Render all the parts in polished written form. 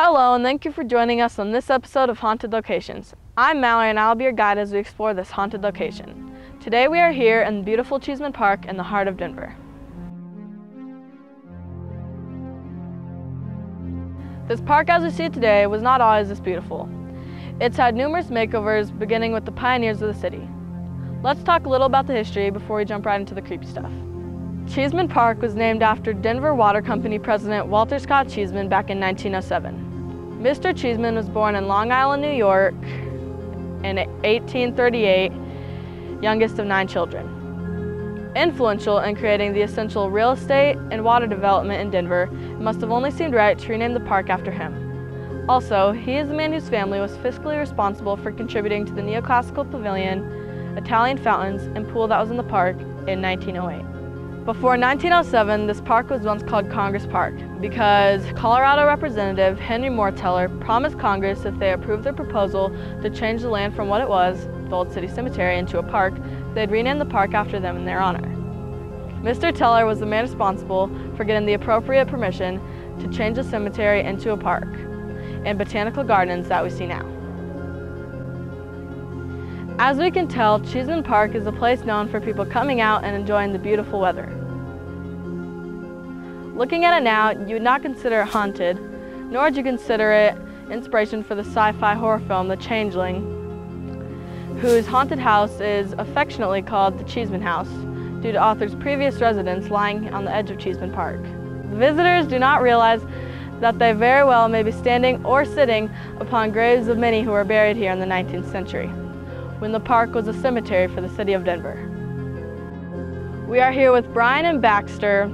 Hello, and thank you for joining us on this episode of Haunted Locations. I'm Mallory, and I'll be your guide as we explore this haunted location. Today we are here in beautiful Cheesman Park in the heart of Denver. This park as we see it today was not always this beautiful. It's had numerous makeovers, beginning with the pioneers of the city. Let's talk a little about the history before we jump right into the creepy stuff. Cheesman Park was named after Denver Water Company President Walter Scott Cheesman back in 1907. Mr. Cheesman was born in Long Island, New York in 1838, youngest of 9 children. Influential in creating the essential real estate and water development in Denver, it must have only seemed right to rename the park after him. Also, he is the man whose family was fiscally responsible for contributing to the neoclassical pavilion, Italian fountains, and pool that was in the park in 1908. Before 1907, this park was once called Congress Park because Colorado Representative Henry Morteller promised Congress if they approved their proposal to change the land from what it was, the old city cemetery, into a park, they'd rename the park after them in their honor. Mr. Teller was the man responsible for getting the appropriate permission to change the cemetery into a park and botanical gardens that we see now. As we can tell, Cheesman Park is a place known for people coming out and enjoying the beautiful weather. Looking at it now, you would not consider it haunted, nor would you consider it inspiration for the sci-fi horror film The Changeling, whose haunted house is affectionately called the Cheesman House, due to author's previous residence lying on the edge of Cheesman Park. Visitors do not realize that they very well may be standing or sitting upon graves of many who were buried here in the 19th century, when the park was a cemetery for the city of Denver. We are here with Bryan and Baxter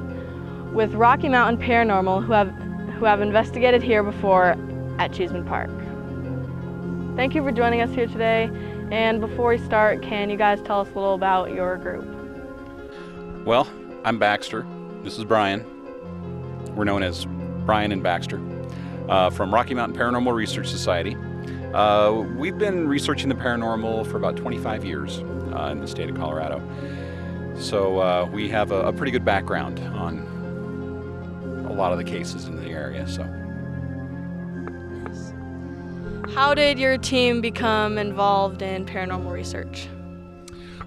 with Rocky Mountain Paranormal who have investigated here before at Cheesman Park. Thank you for joining us here today, and before we start, can you guys tell us a little about your group? Well, I'm Baxter. This is Bryan. We're known as Bryan and Baxter from Rocky Mountain Paranormal Research Society. We've been researching the paranormal for about 25 years in the state of Colorado. So we have a pretty good background on a lot of the cases in the area. So, how did your team become involved in paranormal research?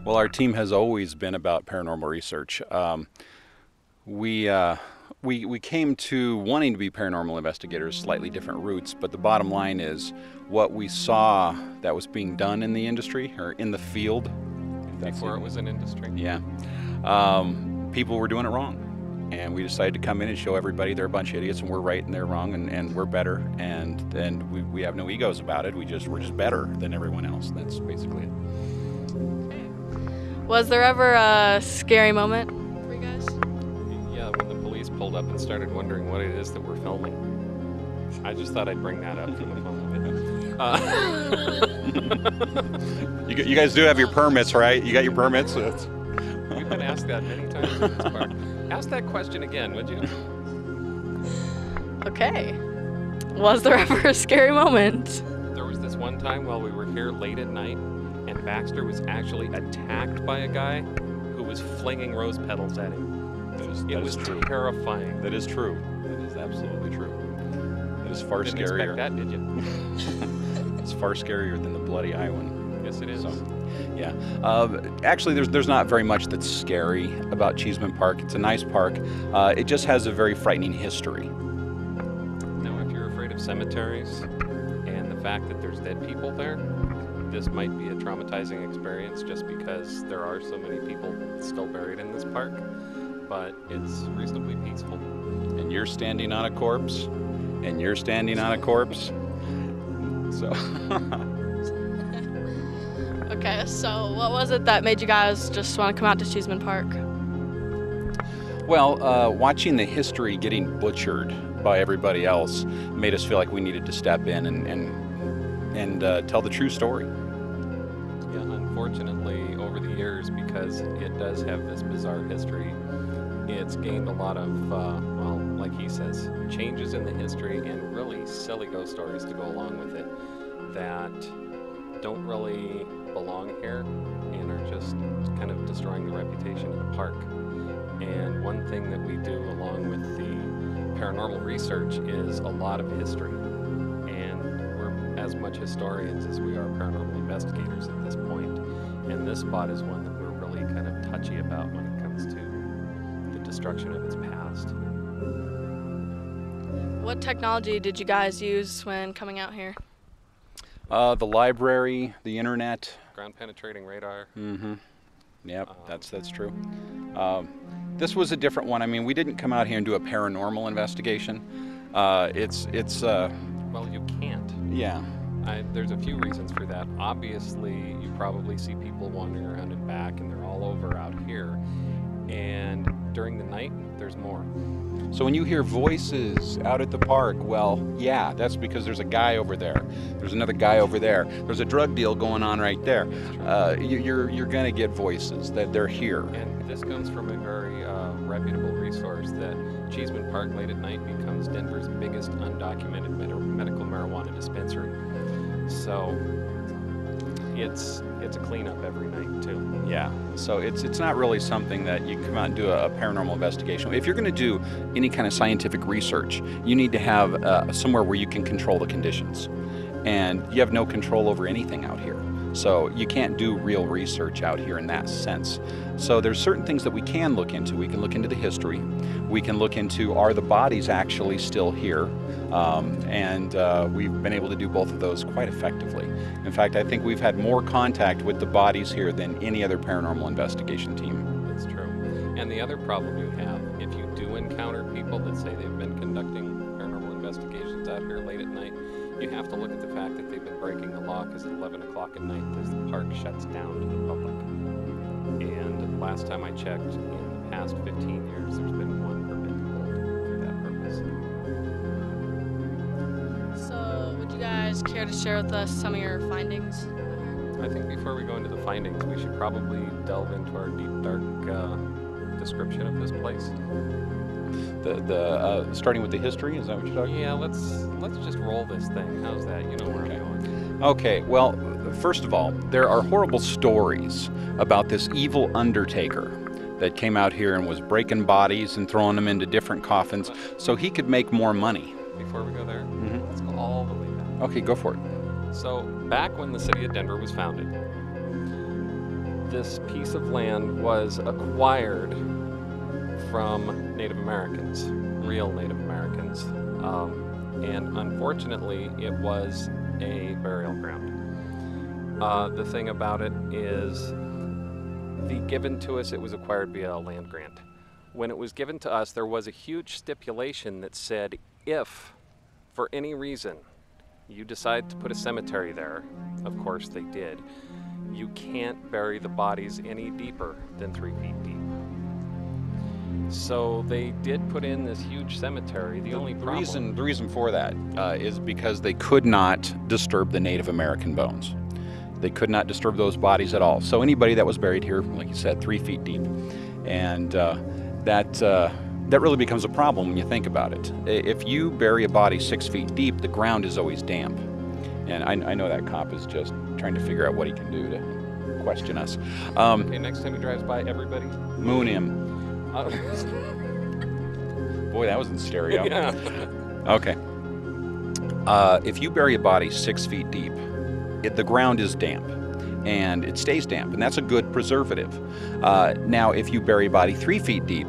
Well, our team has always been about paranormal research. We came to wanting to be paranormal investigators, slightly different routes, but the bottom line is what we saw that was being done in the industry, or in the field. Before it was an industry. Yeah. People were doing it wrong. And we decided to come in and show everybody they're a bunch of idiots and we're right and they're wrong and we're better. And we have no egos about it. We're just better than everyone else. That's basically it. Was there ever a scary moment for you guys? Yeah, when the police pulled up and started wondering what it is that we're filming. I just thought I'd bring that up for the moment. You guys do have your permits, right? You got your permits? We've been asked that many times in this park. Ask that question again, would you? Okay. Was there ever a scary moment? There was this one time while we were here late at night, and Baxter was actually attacked by a guy who was flinging rose petals at him. It was true. Terrifying. That is true. That is absolutely true. That is far Didn't scarier. expect that, did you? It's far scarier than the bloody eye one. Yes, it is. So, yeah. Actually, there's not very much that's scary about Cheesman Park. It's a nice park. It just has a very frightening history. Now, if you're afraid of cemeteries and the fact that there's dead people there, this might be a traumatizing experience just because there are so many people still buried in this park, but it's reasonably peaceful. And you're standing on a corpse, and you're standing on a corpse. So... Okay, so what was it that made you guys just want to come out to Cheesman Park? Well, watching the history getting butchered by everybody else made us feel like we needed to step in and tell the true story. Yeah, unfortunately, over the years, because it does have this bizarre history, it's gained a lot of, well, like he says, changes in the history and really silly ghost stories to go along with it that don't really belong here and are just kind of destroying the reputation of the park. And one thing that we do along with the paranormal research is a lot of history. as much historians as we are paranormal investigators at this point, and this spot is one that we're really kind of touchy about when it comes to the destruction of its past. What technology did you guys use when coming out here? The library, the internet. Ground penetrating radar. Mm-hmm. Yep, that's true. This was a different one. I mean, we didn't come out here and do a paranormal investigation. Well, you can't. Yeah. There's a few reasons for that. Obviously, you probably see people wandering around and back, and they're all over out here. And during the night, there's more. So when you hear voices out at the park, well, yeah, that's because there's a guy over there. There's another guy over there. There's a drug deal going on right there. You're gonna get voices that they're here. And this comes from a very reputable resource that Cheesman Park late at night becomes Denver's biggest undocumented medical marijuana dispensary. So it's a cleanup every night too. Yeah, so it's not really something that you can come out and do a paranormal investigation. If you're going to do any kind of scientific research, you need to have somewhere where you can control the conditions. And you have no control over anything out here. So you can't do real research out here in that sense. So there's certain things that we can look into. We can look into the history. We can look into, are the bodies actually still here? We've been able to do both of those quite effectively. In fact, I think we've had more contact with the bodies here than any other paranormal investigation team. That's true. And the other problem you have, if you do encounter people that say they've been conducting paranormal investigations out here late at night, you have to look at the fact that they've been breaking the law, because at 11 o'clock at night, the park shuts down to the public. And last time I checked, in the past 15 years, there's been one permit pulled for that purpose. So, would you guys care to share with us some of your findings? I think before we go into the findings, we should probably delve into our deep, dark description of this place. Starting with the history, is that what you're talking about? Yeah, let's just roll this thing. How's that? You know where I'm going. Okay, well, first of all, there are horrible stories about this evil undertaker that came out here and was breaking bodies and throwing them into different coffins so he could make more money. Before we go there, Mm-hmm. let's go all the way back. Okay, go for it. So, back when the city of Denver was founded, this piece of land was acquired from Native Americans, real Native Americans. And unfortunately, it was a burial ground. The thing about it is, given to us, it was acquired via a land grant. When it was given to us, there was a huge stipulation that said, if, for any reason, you decide to put a cemetery there, of course they did, you can't bury the bodies any deeper than 3 feet deep. So they did put in this huge cemetery. The reason for that is because they could not disturb the Native American bones. They could not disturb those bodies at all. So anybody that was buried here, like you said, 3 feet deep, and that really becomes a problem when you think about it. If you bury a body 6 feet deep, the ground is always damp. And I know that cop is just trying to figure out what he can do to question us. Okay, next time he drives by, everybody moon him. Boy, that was in stereo. Yeah. Okay. If you bury a body 6 feet deep, the ground is damp, and it stays damp, and that's a good preservative. Now, if you bury a body 3 feet deep,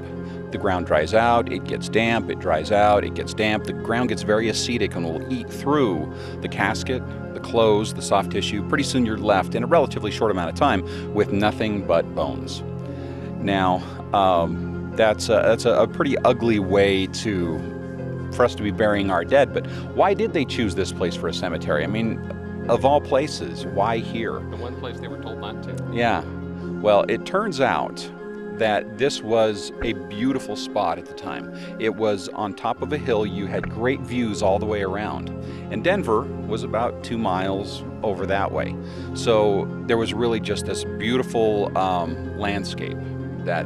the ground dries out, it gets damp, it dries out, it gets damp. The ground gets very acidic and will eat through the casket, the clothes, the soft tissue. Pretty soon you're left in a relatively short amount of time with nothing but bones. Now, that's a pretty ugly way for us to be burying our dead, but why did they choose this place for a cemetery? I mean, of all places, why here? The one place they were told not to. Yeah. Well, it turns out that this was a beautiful spot at the time. It was on top of a hill. You had great views all the way around. And Denver was about 2 miles over that way. So there was really just this beautiful landscape that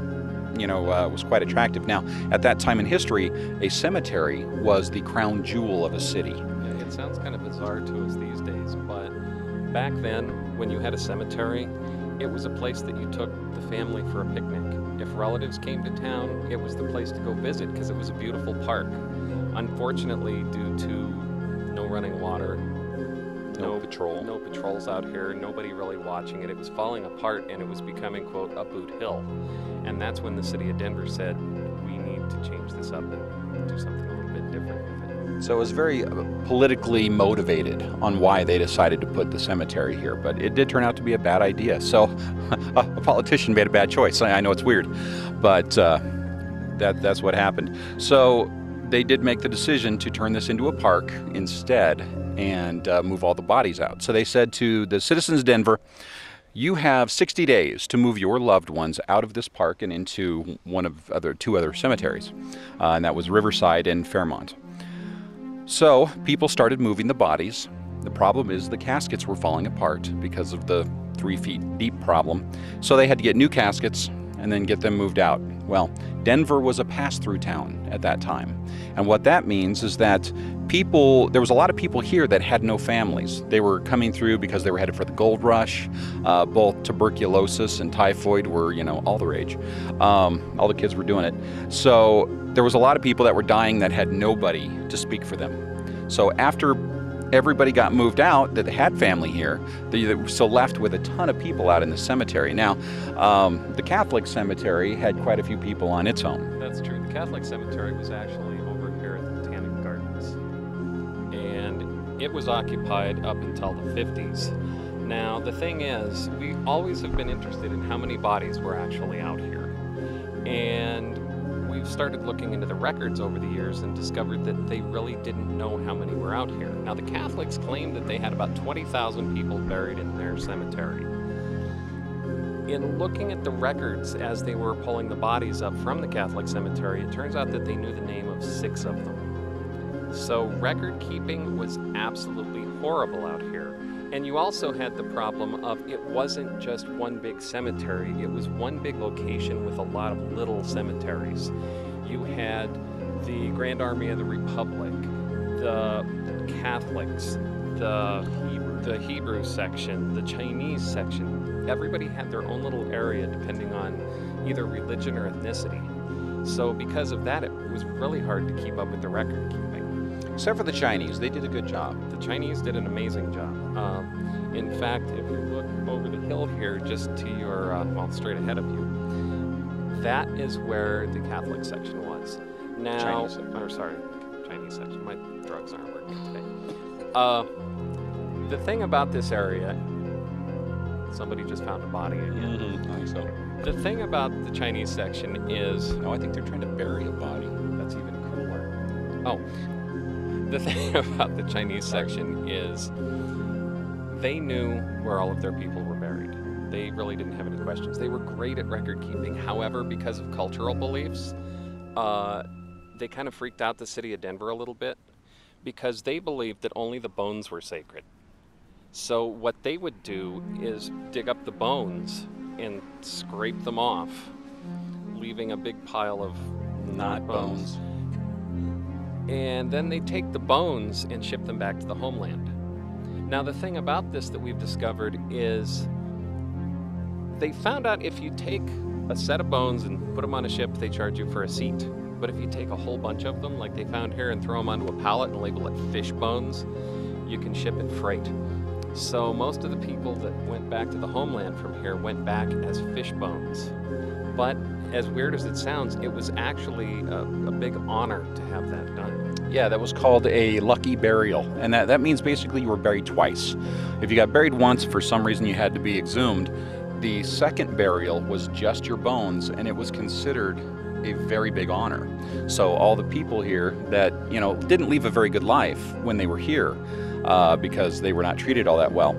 was quite attractive. Now, at that time in history, a cemetery was the crown jewel of a city. Yeah, it sounds kind of bizarre to us these days, but back then, when you had a cemetery, it was a place that you took the family for a picnic. If relatives came to town, it was the place to go visit because it was a beautiful park. Unfortunately, due to no running water, No patrol. No patrols out here, nobody really watching it. It was falling apart and it was becoming, quote, a boot hill. And that's when the city of Denver said, we need to change this up and do something a little bit different with it. So it was very politically motivated on why they decided to put the cemetery here, but it did turn out to be a bad idea. So a politician made a bad choice. I know it's weird, but that's what happened. So they did make the decision to turn this into a park instead and move all the bodies out. So they said to the citizens of Denver, you have 60 days to move your loved ones out of this park and into two other cemeteries, and that was Riverside and Fairmont. So people started moving the bodies. The problem is the caskets were falling apart because of the 3 feet deep problem. So they had to get new caskets and then get them moved out. Well, Denver was a pass-through town at that time. And what that means is that there was a lot of people here that had no families. They were coming through because they were headed for the gold rush. Both tuberculosis and typhoid were, all the rage. All the kids were doing it. So there was a lot of people that were dying that had nobody to speak for them. So after everybody got moved out that had family here, they were still left with a ton of people out in the cemetery. Now, the Catholic cemetery had quite a few people on its own. That's true. The Catholic cemetery was actually over here at the Botanic Gardens. And it was occupied up until the 50s. Now, the thing is, we always have been interested in how many bodies were actually out here. And we've started looking into the records over the years and discovered that they really didn't know how many were out here. Now, the Catholics claimed that they had about 20,000 people buried in their cemetery. In looking at the records as they were pulling the bodies up from the Catholic cemetery, it turns out that they knew the name of 6 of them. So record keeping was absolutely horrible out here. And you also had the problem of it wasn't just one big cemetery, it was one big location with a lot of little cemeteries. You had the Grand Army of the Republic, the Catholics, the Hebrew section, the Chinese section. Everybody had their own little area depending on either religion or ethnicity. So because of that, it was really hard to keep up with the record keeping. Except for the Chinese, they did a good job. The Chinese did an amazing job. In fact, if you look over the hill here, just to your, straight ahead of you, that is where the Catholic section was. Now, Chinese section. My drugs aren't working today. The thing about this area, somebody just found a body again. Mm-hmm. I think so. The thing about the Chinese section is... No, I think they're trying to bury a body. That's even cooler. Oh. The thing about the Chinese section is they knew where all of their people were buried. They really didn't have any questions. They were great at record keeping. However, because of cultural beliefs, they kind of freaked out the city of Denver a little bit because they believed that only the bones were sacred. So what they would do is dig up the bones and scrape them off, leaving a big pile of not bones. And then they take the bones and ship them back to the homeland. Now, the thing about this that we've discovered is they found out if you take a set of bones and put them on a ship, they charge you for a seat. But if you take a whole bunch of them, like they found here, and throw them onto a pallet and label it fish bones, you can ship it freight. So most of the people that went back to the homeland from here went back as fish bones. But as weird as it sounds, it was actually a big honor to have that done. Yeah, that was called a lucky burial. And that means basically you were buried twice. If you got buried once, for some reason you had to be exhumed, the second burial was just your bones, and it was considered a very big honor. So all the people here that, didn't live a very good life when they were here because they were not treated all that well,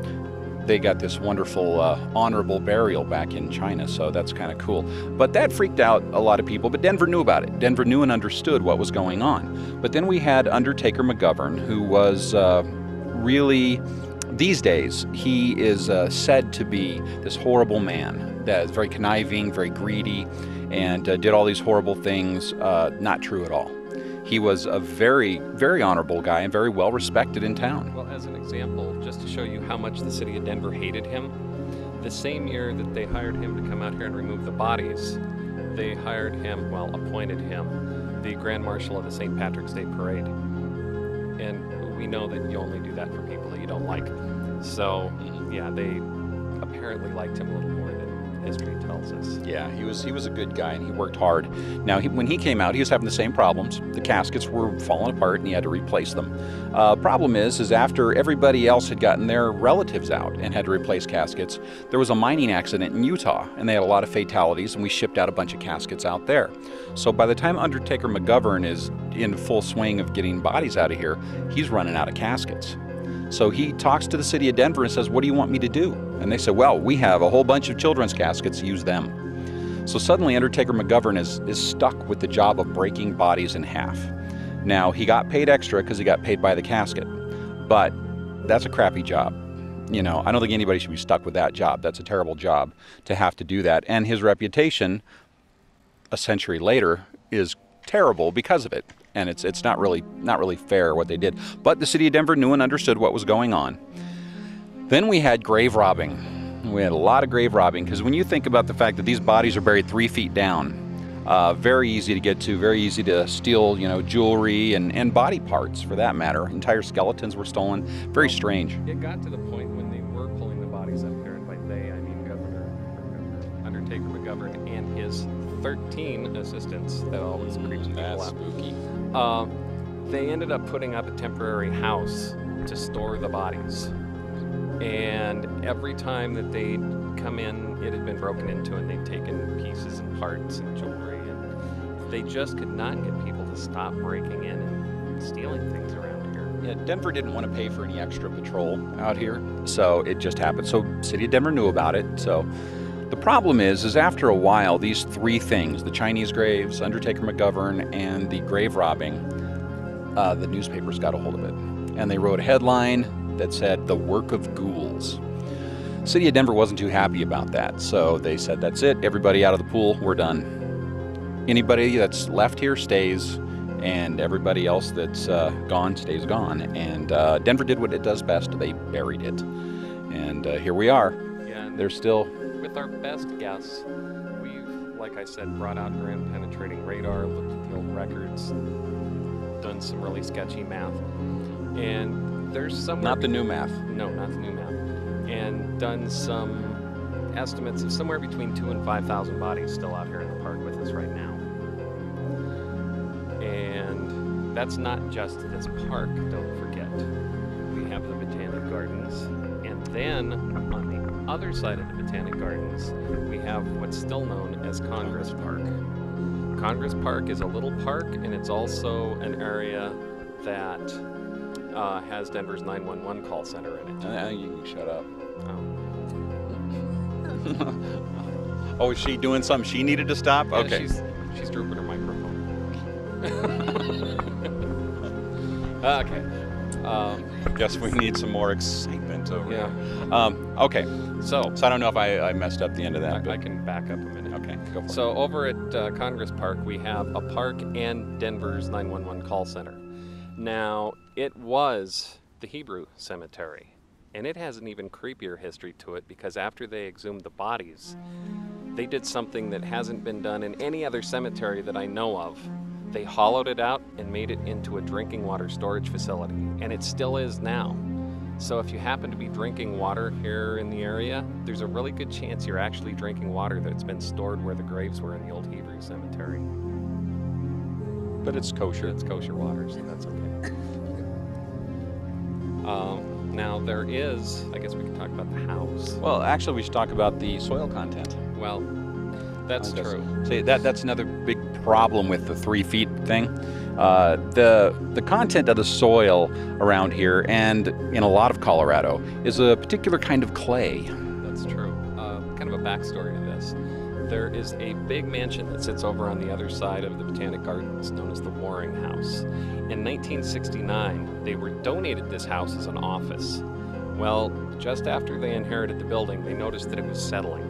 they got this wonderful honorable burial back in China, so that's kind of cool. But that freaked out a lot of people, but Denver knew about it. Denver knew and understood what was going on. But then we had Undertaker McGovern, who was really, these days, he is said to be this horrible man that is very conniving, very greedy, and did all these horrible things. Not true at all. He was a very, very honorable guy and very well respected in town. Well, as an example, just to show you how much the city of Denver hated him, the same year that they hired him to come out here and remove the bodies, they appointed him the Grand Marshal of the St. Patrick's Day Parade. And we know that you only do that for people that you don't like. So, yeah, they apparently liked him a little more than history tells us. Yeah, he was a good guy, and he worked hard. Now, when he came out, he was having the same problems. The caskets were falling apart, and he had to replace them. Problem is after everybody else had gotten their relatives out and had to replace caskets, there was a mining accident in Utah, and they had a lot of fatalities, and we shipped out a bunch of caskets out there. So by the time Undertaker McGovern is in full swing of getting bodies out of here, he's running out of caskets. So he talks to the city of Denver and says, what do you want me to do? And they said, well, we have a whole bunch of children's caskets, use them. So suddenly Undertaker McGovern is stuck with the job of breaking bodies in half. Now, he got paid extra because he got paid by the casket, but that's a crappy job. You know, I don't think anybody should be stuck with that job. That's a terrible job to have to do that. And his reputation, a century later, is terrible because of it. And it's not really fair what they did. But the city of Denver knew and understood what was going on. Then we had grave robbing. We had a lot of grave robbing, because when you think about the fact that these bodies are buried 3 feet down, very easy to get to, very easy to steal, you know, jewelry and body parts for that matter. Entire skeletons were stolen. Very strange. It got to the point when they were pulling the bodies up there, and by they I mean Undertaker McGovern and his 13 assistants that always creeps people out. That's spooky. They ended up putting up a temporary house to store the bodies. And every time that they'd come in, it had been broken into, and they'd taken pieces and parts and jewelry. And they just could not get people to stop breaking in and stealing things around here. Yeah, Denver didn't want to pay for any extra patrol out here, so it just happened. So city of Denver knew about it. So the problem is after a while, these three things, the Chinese graves, Undertaker McGovern, and the grave robbing, the newspapers got a hold of it. And they wrote a headline that said, "The Work of Ghouls." City of Denver wasn't too happy about that, so they said, that's it, everybody out of the pool, we're done. Anybody that's left here stays, and everybody else that's gone stays gone. And Denver did what it does best, they buried it. And here we are. Yeah, They're still... With our best guess, we've, like I said, brought out ground penetrating radar, looked at the old records, done some really sketchy math. And there's some... Not the new math. No, not the new math. And done some estimates of somewhere between 2,000 and 5,000 bodies still out here in the park with us right now. And that's not just this park, don't forget. We have the Botanic Gardens, and then on the other side of the Botanic Gardens, we have what's still known as Congress Park. Congress Park is a little park, and it's also an area that has Denver's 911 call center in it. You can shut up. Oh. Oh, is she doing something she needed to stop? Yeah, Okay. she's drooping her microphone. Okay. Guess we need some more excitement over Yeah. here. Okay. So I don't know if I messed up the end of that. I can back up a minute. Okay, go for it. So over at Congress Park, we have a park and Denver's 911 call center. Now, it was the Hebrew cemetery, and it has an even creepier history to it, because after they exhumed the bodies, they did something that hasn't been done in any other cemetery that I know of. They hollowed it out and made it into a drinking water storage facility, and it still is now. So if you happen to be drinking water here in the area, there's a really good chance you're actually drinking water that's been stored where the graves were in the old Hebrew cemetery. But it's kosher. It's kosher water, so that's okay. Now there is, I guess we can talk about the house. Well, actually, we should talk about the soil content. Well, that's I guess. true. See, that's another big problem with the 3 feet thing. The content of the soil around here, and in a lot of Colorado, is a particular kind of clay. That's true. Kind of a backstory to this. There is a big mansion that sits over on the other side of the Botanic Gardens known as the Waring House. In 1969, they were donated this house as an office. Well, just after they inherited the building, they noticed that it was settling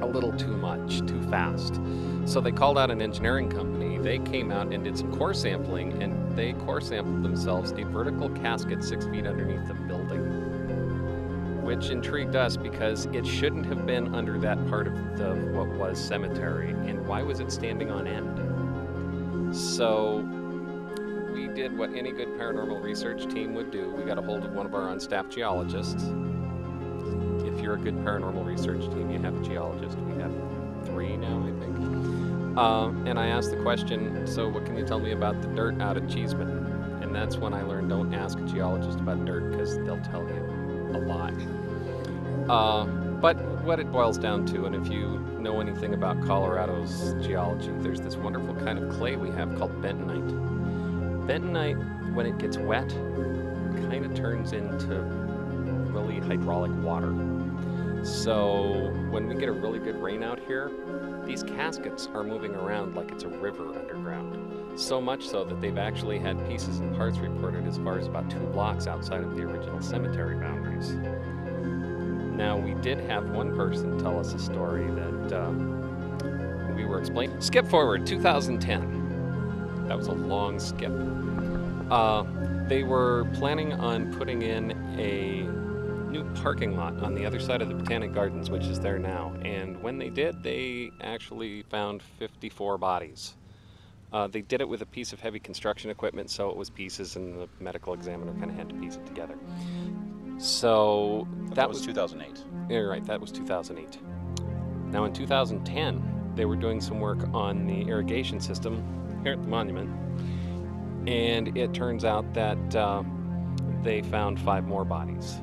a little too much, too fast. So they called out an engineering company. They came out and did some core sampling, and they core sampled themselves a vertical casket 6 feet underneath the building, which intrigued us because it shouldn't have been under that part of what was cemetery. And why was it standing on end? So we did what any good paranormal research team would do. We got a hold of one of our on-staff geologists. If you're a good paranormal research team, you have a geologist. We have 3 now, I think. And I asked the question, so what can you tell me about the dirt out at Cheesman? And that's when I learned, don't ask a geologist about dirt, because they'll tell you a lot. But what it boils down to, and if you know anything about Colorado's geology, there's this wonderful kind of clay we have called bentonite. Bentonite, when it gets wet, kind of turns into really hydraulic water. So when we get a really good rain out here, these caskets are moving around like it's a river underground. So much so that they've actually had pieces and parts reported as far as about 2 blocks outside of the original cemetery boundaries. Now, we did have one person tell us a story that we were explaining. Skip forward, 2010. That was a long skip. They were planning on putting in a new parking lot on the other side of the Botanic Gardens, which is there now. And when they did, they actually found 54 bodies. They did it with a piece of heavy construction equipment, so it was pieces, and the medical examiner kind of had to piece it together. So that was 2008. Yeah, right, that was 2008. Now in 2010, they were doing some work on the irrigation system here at the monument, and it turns out that they found 5 more bodies.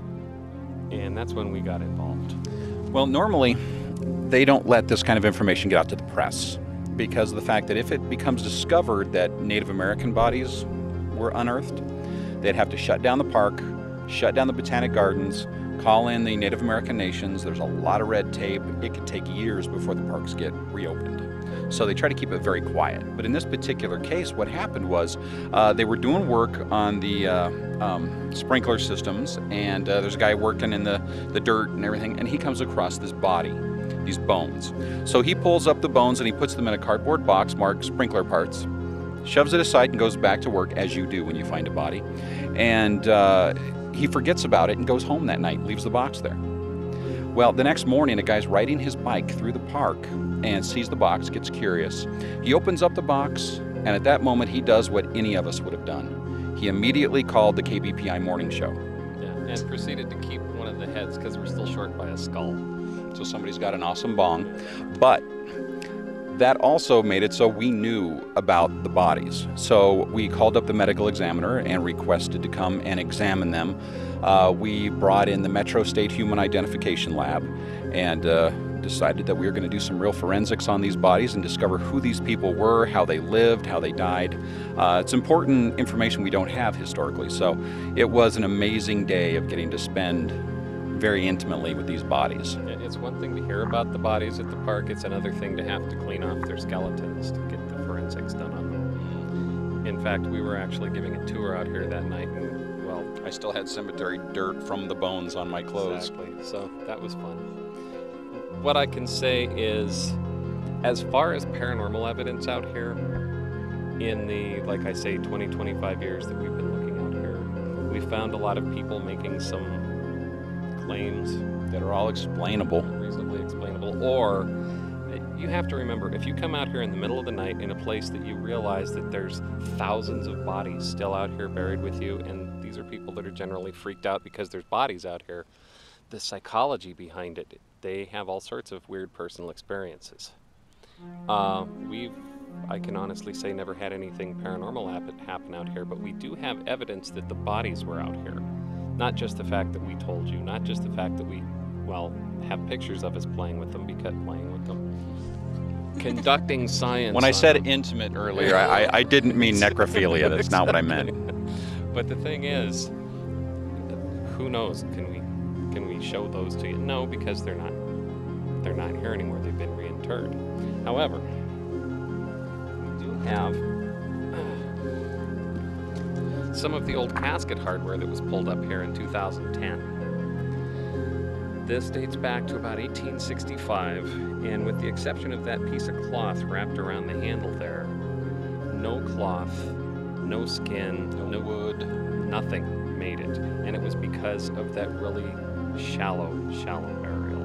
And that's when we got involved. Well, normally they don't let this kind of information get out to the press because of the fact that if it becomes discovered that Native American bodies were unearthed, they'd have to shut down the park, shut down the Botanic Gardens, call in the Native American nations. There's a lot of red tape. It could take years before the parks get reopened. So they try to keep it very quiet. But in this particular case, what happened was they were doing work on the sprinkler systems, and there's a guy working in the dirt and everything, and he comes across this body, these bones. So he pulls up the bones and he puts them in a cardboard box marked sprinkler parts, shoves it aside and goes back to work, as you do when you find a body. And he forgets about it and goes home that night, leaves the box there. Well, the next morning, a guy's riding his bike through the park and sees the box, gets curious. He opens up the box, and at that moment, he does what any of us would have done. He immediately called the KBPI morning show. Yeah, and proceeded to keep one of the heads because we're still short by a skull. So somebody's got an awesome bong. But that also made it so we knew about the bodies. So we called up the medical examiner and requested to come and examine them. We brought in the Metro State Human Identification Lab and decided that we were going to do some real forensics on these bodies and discover who these people were, how they lived, how they died. It's important information we don't have historically. So it was an amazing day of getting to spend very intimately with these bodies. It's one thing to hear about the bodies at the park, it's another thing to have to clean off their skeletons to get the forensics done on them. In fact, we were actually giving a tour out here that night, and well, I still had cemetery dirt from the bones on my clothes. Exactly, so that was fun. What I can say is, as far as paranormal evidence out here, in the, like I say, 20-25 years that we've been looking out here, we found a lot of people making some claims that are all explainable. Reasonably explainable. Or you have to remember, if you come out here in the middle of the night in a place that you realize that there's thousands of bodies still out here buried with you, and these are people that are generally freaked out because there's bodies out here, the psychology behind it, they have all sorts of weird personal experiences. I can honestly say, never had anything paranormal happen out here, but we do have evidence that the bodies were out here. Not just the fact that we told you, not just the fact that we, well, have pictures of us playing with them, conducting science. When I said intimate earlier, I didn't mean necrophilia. That's not what I meant. But the thing is, who knows? Can we show those to you? No, because they're not here anymore. They've been reinterred. However, we do have some of the old casket hardware that was pulled up here in 2010. This dates back to about 1865, and with the exception of that piece of cloth wrapped around the handle there, no cloth, no skin, no wood, nothing made it. And it was because of that really shallow burial.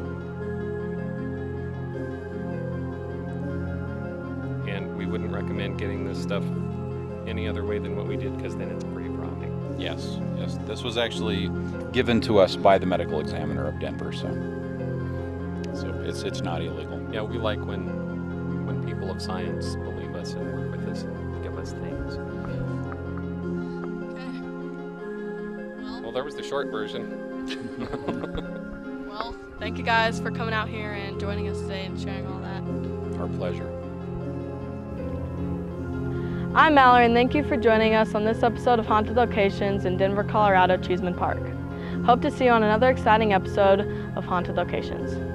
And we wouldn't recommend getting this stuff any other way than what we did, because then it's grave robbing. Yes, yes. This was actually given to us by the medical examiner of Denver, so it's not illegal. Yeah, we like when people of science believe us and work with us and give us things. Okay. Well, there was the short version. Well, thank you guys for coming out here and joining us today and sharing all that. Our pleasure. I'm Mallory, and thank you for joining us on this episode of Haunted Locations in Denver, Colorado, Cheesman Park. Hope to see you on another exciting episode of Haunted Locations.